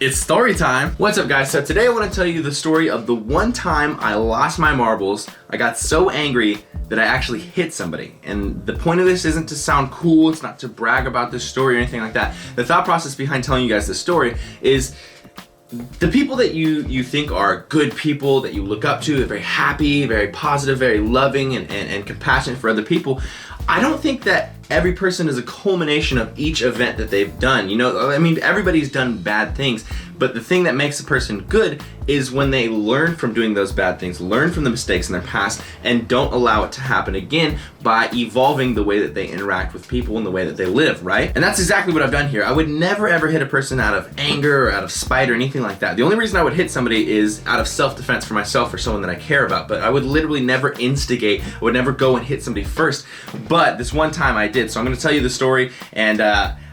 It's story time. What's up, guys? So today I want to tell you the story of the one time I lost my marbles. I got so angry that I actually hit somebody. And the point of this isn't to sound cool, it's not to brag about this story or anything like that. The thought process behind telling you guys this story is the people that you think are good people, that you look up to, they're very happy, very positive, very loving and compassionate for other people. I don't think that every person is a culmination of each event that they've done. You know, I mean, everybody's done bad things, but the thing that makes a person good is when they learn from doing those bad things, learn from the mistakes in their past, and don't allow it to happen again by evolving the way that they interact with people and the way that they live, right? And that's exactly what I've done here. I would never ever hit a person out of anger or out of spite or anything like that. The only reason I would hit somebody is out of self-defense for myself or someone that I care about, but I would literally never instigate, I would never go and hit somebody first. But this one time I did, so I'm gonna tell you the story, and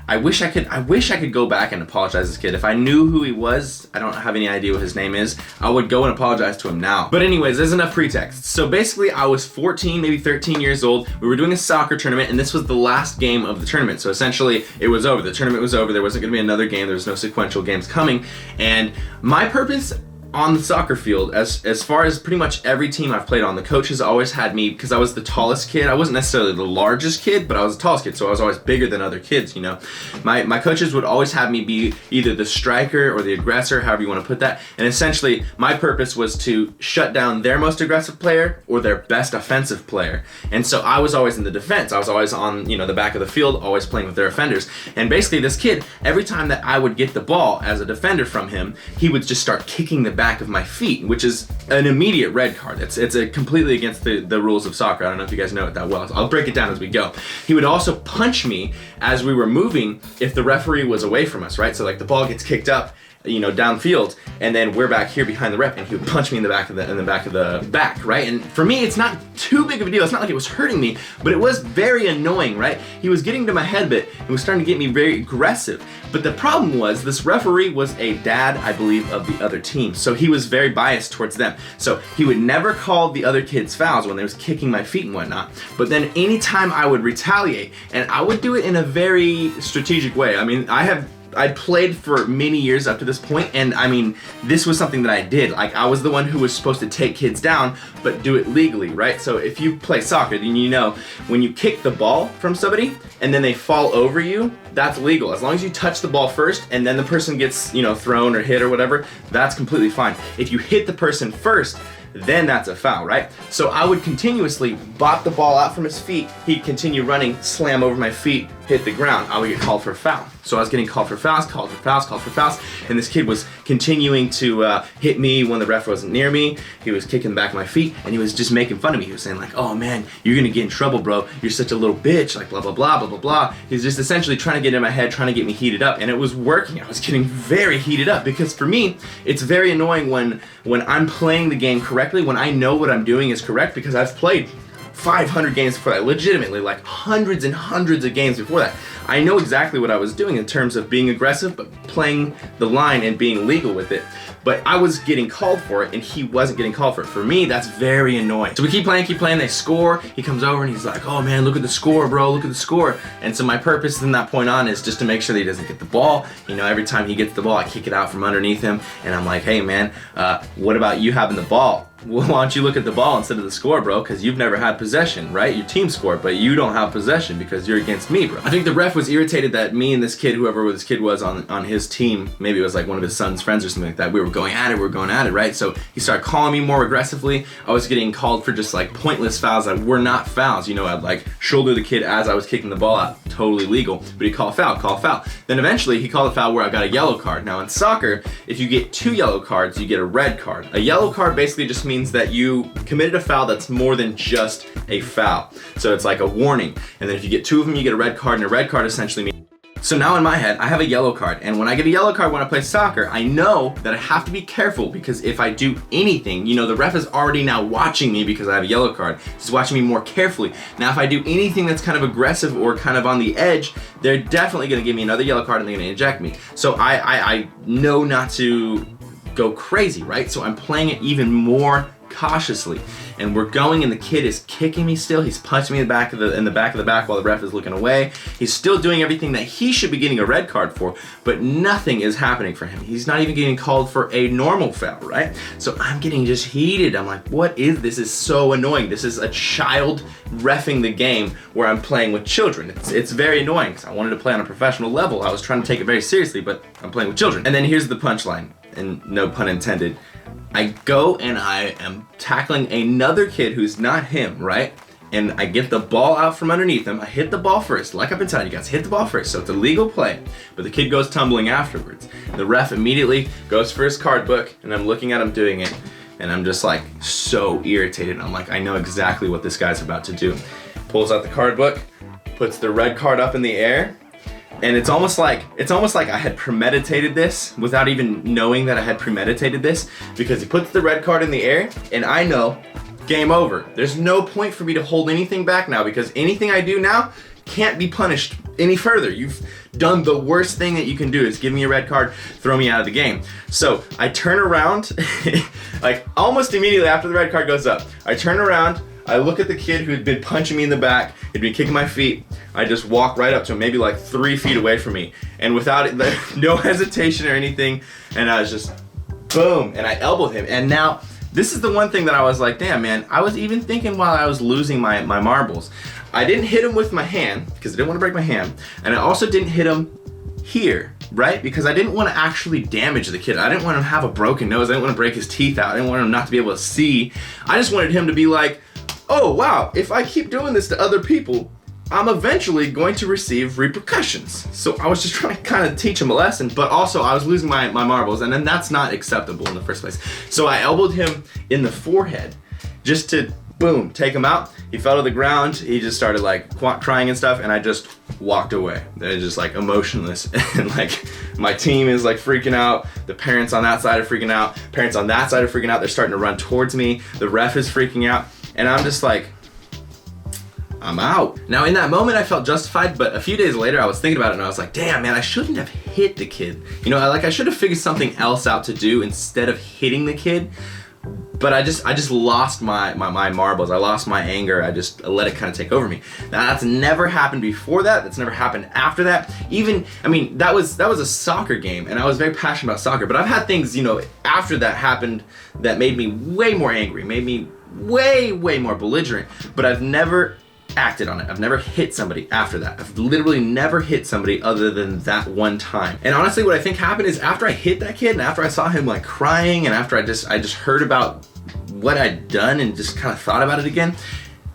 I wish I could go back and apologize to this kid. If I knew who he was, I don't have any idea what his name is, I would go and apologize to him now. But anyways, there's enough pretext. So basically I was 14, maybe 13 years old. We were doing a soccer tournament and this was the last game of the tournament. So essentially it was over, the tournament was over, there wasn't gonna be another game, there was no sequential games coming. And my purpose on the soccer field, as far as pretty much every team I've played on, the coaches always had me, because I was the tallest kid. I wasn't necessarily the largest kid, but I was the tallest kid, so I was always bigger than other kids, you know. My coaches would always have me be either the striker or the aggressor, however you want to put that, and essentially my purpose was to shut down their most aggressive player or their best offensive player. And so I was always in the defense. I was always on, you know, the back of the field, always playing with their offenders. And basically this kid, every time that I would get the ball as a defender from him, he would just start kicking the back of my feet, which is an immediate red card. It's completely against the rules of soccer. I don't know if you guys know it that well, so I'll break it down as we go. He would also punch me as we were moving if the referee was away from us, right? So like the ball gets kicked up, you know, downfield, and then we're back here behind the ref, and he would punch me in the back of the back, right? And for me, it's not too big of a deal. It's not like it was hurting me, but it was very annoying, right? He was getting to my head bit and was starting to get me very aggressive. But the problem was this referee was a dad, I believe, of the other team. So he was very biased towards them. So he would never call the other kids fouls when they was kicking my feet and whatnot. But then anytime I would retaliate, and I would do it in a very strategic way. I mean, I'd played for many years up to this point, and I mean, this was something that I did. Like, I was the one who was supposed to take kids down, but do it legally, right? So if you play soccer, then you know, when you kick the ball from somebody, and then they fall over you, that's legal. As long as you touch the ball first, and then the person gets, you know, thrown or hit or whatever, that's completely fine. If you hit the person first, then that's a foul, right? So I would continuously bop the ball out from his feet, he'd continue running, slam over my feet, hit the ground, I would get called for a foul. So I was getting called for fouls, and this kid was continuing to hit me when the ref wasn't near me. He was kicking the back of my feet, and he was just making fun of me. He was saying like, oh man, you're gonna get in trouble, bro. You're such a little bitch, like blah, blah, blah, blah, blah, blah. He's just essentially trying to get in my head, trying to get me heated up, and it was working. I was getting very heated up, because for me, it's very annoying when I'm playing the game correctly, when I know what I'm doing is correct, because I've played 500 games before that, legitimately, like hundreds and hundreds of games before that. I know exactly what I was doing in terms of being aggressive, but playing the line and being legal with it. But I was getting called for it, and he wasn't getting called for it. For me, that's very annoying. So we keep playing, they score. He comes over and he's like, oh man, look at the score, bro, look at the score. And so my purpose from that point on is just to make sure that he doesn't get the ball. You know, every time he gets the ball, I kick it out from underneath him, and I'm like, hey man, what about you having the ball? Well, why don't you look at the ball instead of the score, bro? Because you've never had possession, right? Your team scored, but you don't have possession because you're against me, bro. I think the ref was irritated that me and this kid, whoever this kid was on his team, maybe it was like one of his son's friends or something like that, we were going at it, right? So he started calling me more aggressively. I was getting called for just like pointless fouls that were not fouls. You know, I'd like shoulder the kid as I was kicking the ball out, totally legal. But he called foul. Then eventually he called a foul where I got a yellow card. Now in soccer, if you get 2 yellow cards, you get a red card. A yellow card basically just means that you committed a foul that's more than just a foul. So it's like a warning. And then if you get 2 of them, you get a red card, and a red card essentially means. So now in my head, I have a yellow card, and when I get a yellow card when I play soccer, I know that I have to be careful, because if I do anything, you know, the ref is already now watching me because I have a yellow card. He's watching me more carefully. Now if I do anything that's kind of aggressive or kind of on the edge, they're definitely gonna give me another yellow card and they're gonna eject me. So I know not to go crazy, right? So I'm playing it even more cautiously, and we're going, and the kid is kicking me still. He's punching me in the back of the back while the ref is looking away. He's still doing everything that he should be getting a red card for, but nothing is happening for him. He's not even getting called for a normal foul, right? So I'm getting just heated. I'm like, what is this? Is so annoying. This is a child reffing the game where I'm playing with children. It's very annoying because I wanted to play on a professional level. I was trying to take it very seriously, but I'm playing with children. And then here's the punchline, and no pun intended. I go and I am tackling another kid who's not him, right? And I get the ball out from underneath him. I hit the ball first, like I've been telling you guys, hit the ball first, so it's a legal play. But the kid goes tumbling afterwards. The ref immediately goes for his card book, and I'm looking at him doing it, and I'm just like so irritated. I'm like, I know exactly what this guy's about to do. Pulls out the card book, puts the red card up in the air, and it's almost like I had premeditated this without even knowing that I had premeditated this, because he puts the red card in the air, and I know, game over. There's no point for me to hold anything back now, because anything I do now can't be punished any further. You've done the worst thing that you can do, is give me a red card, throw me out of the game. So I turn around, like almost immediately after the red card goes up, I turn around, I look at the kid who had been punching me in the back, he'd been kicking my feet. I just walk right up to him, maybe like 3 feet away from me, and without it, no hesitation or anything, and I was just boom, and I elbowed him. And now this is the one thing that I was like, damn man, I was even thinking while I was losing my marbles, I didn't hit him with my hand because I didn't want to break my hand, and I also didn't hit him here, right? Because I didn't want to actually damage the kid. I didn't want him to have a broken nose. I didn't want to break his teeth out. I didn't want him not to be able to see. I just wanted him to be like, oh wow, if I keep doing this to other people, I'm eventually going to receive repercussions. So I was just trying to kind of teach him a lesson, but also I was losing my marbles, and then that's not acceptable in the first place. So I elbowed him in the forehead just to, boom, take him out. He fell to the ground. He just started like crying and stuff, and I just walked away. They're just like emotionless, and like my team is like freaking out. The parents on that side are freaking out. Parents on that side are freaking out. They're starting to run towards me. The ref is freaking out, and I'm just like, I'm out. Now in that moment I felt justified, but a few days later I was thinking about it, and I was like, damn man, I shouldn't have hit the kid. You know, I should have figured something else out to do instead of hitting the kid. But I just lost my marbles. I lost my anger. I let it kind of take over me. Now that's never happened before that. That's never happened after that. Even, I mean, that was a soccer game, and I was very passionate about soccer, but I've had things, you know, after that happened that made me way more angry, made me way more belligerent, but I've never acted on it. I've never hit somebody after that. I've literally never hit somebody other than that one time. And honestly, what I think happened is after I hit that kid, and after I saw him like crying, and after I just heard about what I'd done and just kind of thought about it again,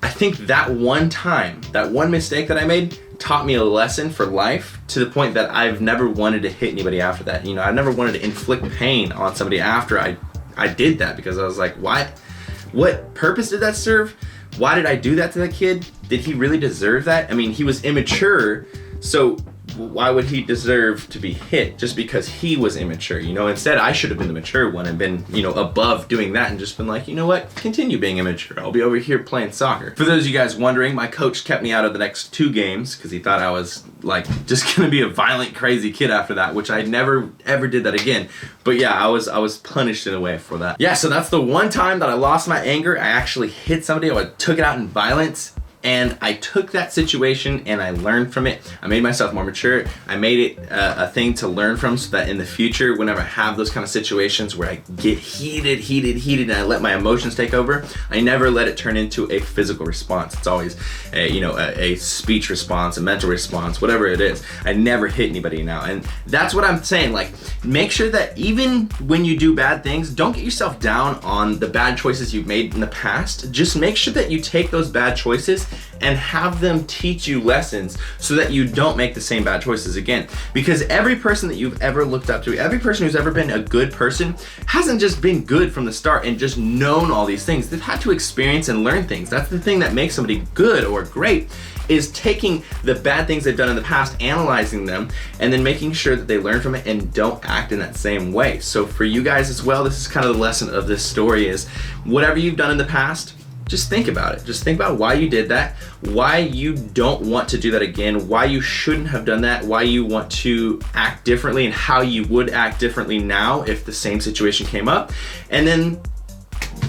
I think that one time, that one mistake that I made taught me a lesson for life, to the point that I've never wanted to hit anybody after that. You know, I've never wanted to inflict pain on somebody after I did that, because I was like, what purpose did that serve? Why did I do that to the kid? Did he really deserve that? I mean, he was immature, so why would he deserve to be hit just because he was immature? You know, instead I should have been the mature one and been, you know, above doing that, and just been like, you know what, continue being immature. I'll be over here playing soccer. For those of you guys wondering, my coach kept me out of the next 2 games because he thought I was like just gonna be a violent, crazy kid after that, which I never ever did that again. But yeah, I was punished in a way for that. Yeah, so that's the one time that I lost my anger. I actually hit somebody, or I took it out in violence. And I took that situation and I learned from it. I made myself more mature. I made it a thing to learn from, so that in the future, whenever I have those kind of situations where I get heated, and I let my emotions take over, I never let it turn into a physical response. It's always a speech response, a mental response, whatever it is. I never hit anybody now. And that's what I'm saying. Like, make sure that even when you do bad things, don't get yourself down on the bad choices you've made in the past. Just make sure that you take those bad choices and have them teach you lessons, so that you don't make the same bad choices again. Because every person that you've ever looked up to, every person who's ever been a good person, hasn't just been good from the start and just known all these things. They've had to experience and learn things. That's the thing that makes somebody good or great, is taking the bad things they've done in the past, analyzing them, and then making sure that they learn from it and don't act in that same way. So for you guys as well, this is kind of the lesson of this story, is whatever you've done in the past, just think about it. Just think about why you did that, why you don't want to do that again, why you shouldn't have done that, why you want to act differently, and how you would act differently now if the same situation came up. And then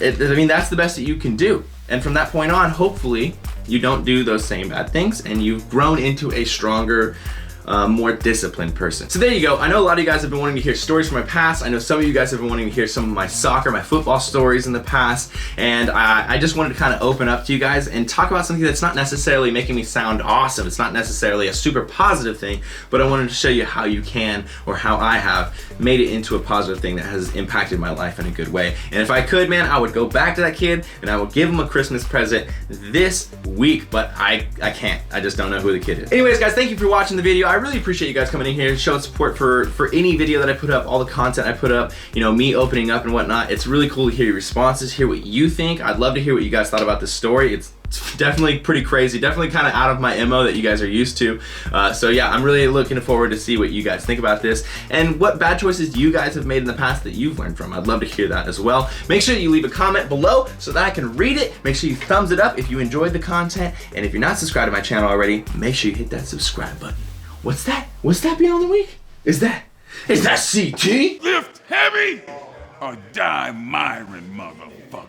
I mean, that's the best that you can do. And from that point on, hopefully, you don't do those same bad things and you've grown into a stronger, more disciplined person. So there you go. I know a lot of you guys have been wanting to hear stories from my past. I know some of you guys have been wanting to hear some of my soccer, my football stories in the past. And I just wanted to kind of open up to you guys and talk about something that's not necessarily making me sound awesome. It's not necessarily a super positive thing, but I wanted to show you how you can, or how I have made it into a positive thing that has impacted my life in a good way. And if I could, man, I would go back to that kid and I would give him a Christmas present this week, but I can't. I just don't know who the kid is. Anyways, guys, thank you for watching the video. I really appreciate you guys coming in here, showing support for any video that I put up, all the content I put up, you know, me opening up and whatnot. It's really cool to hear your responses, hear what you think. I'd love to hear what you guys thought about this story. It's definitely pretty crazy, definitely kind of out of my MO that you guys are used to. So yeah, I'm really looking forward to see what you guys think about this and what bad choices you guys have made in the past that you've learned from. I'd love to hear that as well. Make sure you leave a comment below so that I can read it. Make sure you thumbs it up if you enjoyed the content. And if you're not subscribed to my channel already, make sure you hit that subscribe button. What's that? What's that beyond the week? Is that CT? Lift heavy or die, MIRIN, motherfucker.